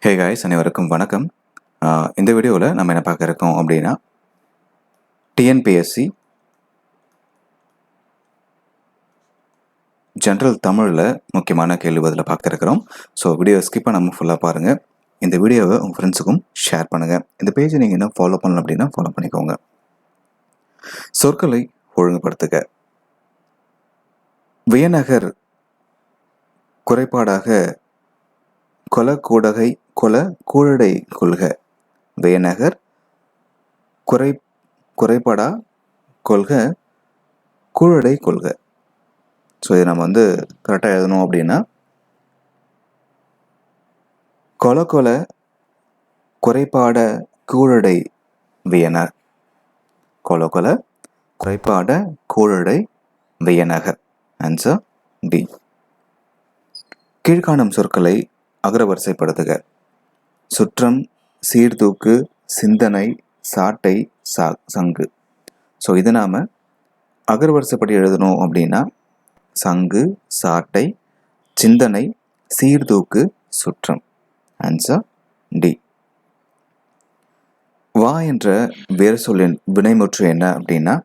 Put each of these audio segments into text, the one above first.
Hey guys, அனைவருக்கும் வணக்கம். இந்த வீடியோவில் நம்ம என்ன பார்க்க இருக்கோம் அப்படின்னா, டிஎன்பிஎஸ்சி ஜென்ரல் தமிழில் முக்கியமான கேள்வி பதிலை பார்க்க இருக்கிறோம். ஸோ வீடியோ ஸ்கிப் பண்ணாமல் ஃபுல்லாக பாருங்கள். இந்த வீடியோவை உங்கள் ஃப்ரெண்ட்ஸுக்கும் ஷேர் பண்ணுங்கள். இந்த பேஜை நீங்கள் இன்னும் ஃபாலோ பண்ணல அப்படின்னா ஃபாலோ பண்ணிக்கோங்க. சொற்களை ஒழுங்குபடுத்துக. வியநகர் குறைபாடாக கொலக்கூடகை கொல கூழடை கொள்க. வியநகர் குறைபாடா கொள்க கூழடை கொள்க. ஸோ இதை நம்ம கரெக்டாக எழுதணும் அப்படின்னா, கொல குறைபாட கூழடை வியனர். கொல குறைபாட கூழடை வியநகர். Answer D. கீழ்காணும் சொற்களை அகரவரிசைப்படுத்துக. சுற்றம், சீர்தூக்கு, சிந்தனை, சாட்டை, சங்கு. ஸோ இது நாம் அகரவரிசைப்படி எழுதணும் அப்படின்னா, சங்கு, சாட்டை, சிந்தனை, சீர்தூக்கு, சுற்றம். Answer D. வா என்ற வேறு சொல்லின் வினைமுற்று என்ன அப்படின்னா,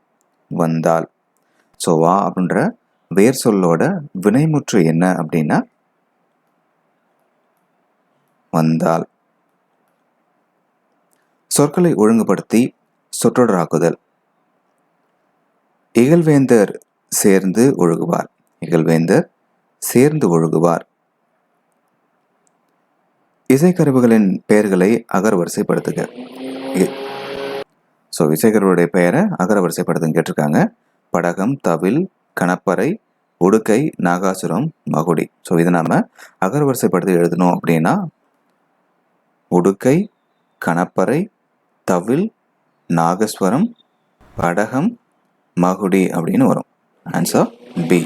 வந்தால். ஸோ வா அப்படின்ற வேர் சொல்லோட வினைமுற்று என்ன அப்படின்னா, வந்தால். சொற்களை ஒழுங்குபடுத்தி சொற்றொடராக்குதல். இகழ்வேந்தர் சேர்ந்து ஒழுகுவார். இகழ்வேந்தர் சேர்ந்து ஒழுகுவார். இசைக்கருவிகளின் பெயர்களை அகரவரிசைப்படுத்துக. ஸோ இசைக்கருவியுடைய பெயரை அகரவரிசைப்படுத்துன்னு கேட்டிருக்காங்க. படகம், தவில், கணப்பறை, உடுக்கை, நாகாசுரம், மகுடி. ஸோ இதை நாம் அகரவரிசைப்படுத்தி எழுதணும் அப்படின்னா, உடுக்கை, கணப்பறை, தவில், நாகஸ்வரம், படகம், மகுடி அப்படின்னு வரும். Answer B.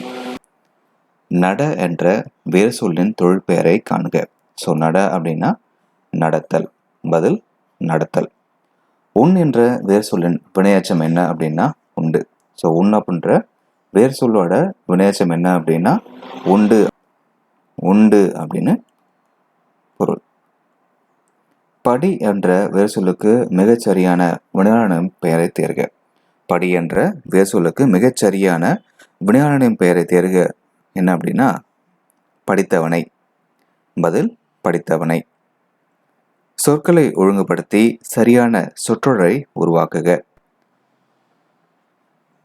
நட என்ற வேறு சொல்லின் தொழிற்பெயரை காண்க. ஸோ நட அப்படின்னா நடத்தல். பதில் நடத்தல். உன் என்ற வேறு சொல்லின் வினையச்சம் என்ன அப்படின்னா உண்டு. ஸோ உன் அப்படின்ற வேறு சொல்லோட வினையச்சம் என்ன அப்படின்னா உண்டு. உண்டு அப்படின்னு பொருள். படி என்ற வேறு சொல்லுக்கு மிகச்சரியான வினையாளனின் பெயரை தேர்க. படி என்ற வேறு சொல்லுக்கு மிகச்சரியான வினையாளனின் பெயரை தேர்க. என்ன அப்படின்னா படித்தவனை. பதில் படித்தவனை. சொற்களை ஒழுங்குபடுத்தி சரியான சொற்றொடரை உருவாக்குக.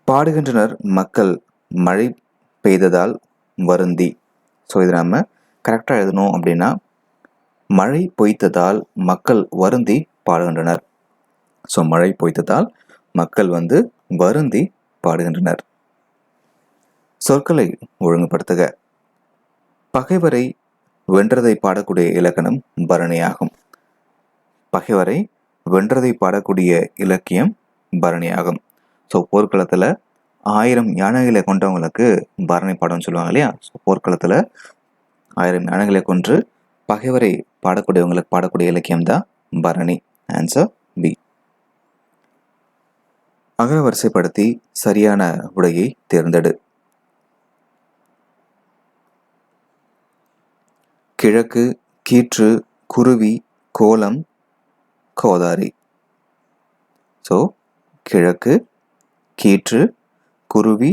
பாடுகின்றனர் மக்கள் மழை பெய்ததால் வருந்தி. ஸோ இது நம்ம கரெக்டாக எழுதணும் அப்படின்னா, மழை பொய்த்ததால் மக்கள் வருந்தி பாடுகின்றனர். ஸோ மழை பொய்த்ததால் மக்கள் வருந்தி பாடுகின்றனர். சொற்களை ஒழுங்குபடுத்துக. பகைவரை வென்றதை பாடக்கூடிய இலக்கணம் பரணியாகும். பகைவரை வென்றதை பாடக்கூடிய இலக்கியம் பரணியாகும். ஸோ போர்க்களத்தில் 1000 யானைகளை கொண்டவங்களுக்கு பரணி பாடம்னு சொல்லுவாங்க இல்லையா. ஸோ போர்க்களத்தில் 1000 யானைகளை கொன்று பகைவரை பாடக்கூடியவங்களுக்கு பாடக்கூடிய இலக்கியம் தான் பரணி. Answer B. அகரவரிசைப்படுத்தி சரியான உடையை தேர்ந்தெடு. கிழக்கு, கீற்று, குருவி, கோலம், கோதாரி. ஸோ கிழக்கு, கீற்று, குருவி,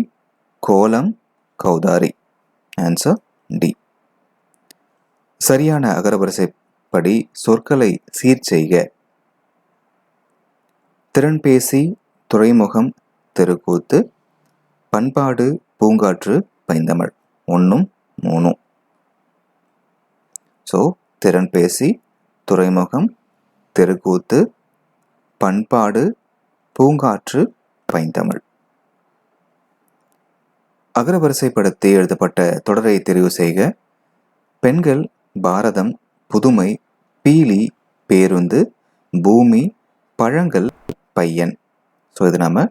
கோலம், கௌதாரி. Answer D. சரியான அகரவரிசைப்படி சொற்களை சீர்செய்க. திறன்பேசி, துறைமுகம், தெருக்கூத்து, பண்பாடு, பூங்காற்று, பைந்தமிழ். 1, 3. ஸோ திறன்பேசி, துறைமுகம், தெருக்கூத்து, பண்பாடு, பூங்காற்று, பைந்தமிழ். அகரவரிசைப்படுத்தி எழுதப்பட்ட தொடரை தெரிவு செய்க. பெண்கள், பாரதம், புதுமை, பீலி, பேருந்து, பூமி, பழங்கள், பையன். ஸோ இது நம்ம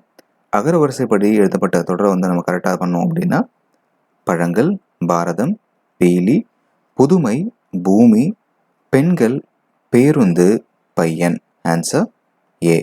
அகரவரிசைப்படி எழுதப்பட்ட தொடரை நம்ம கரெக்டாக பண்ணோம் அப்படின்னா, பழங்கள், பாரதம், பீலி, புதுமை, பூமி, பெண்கள், பேருந்து, பையன். Answer A.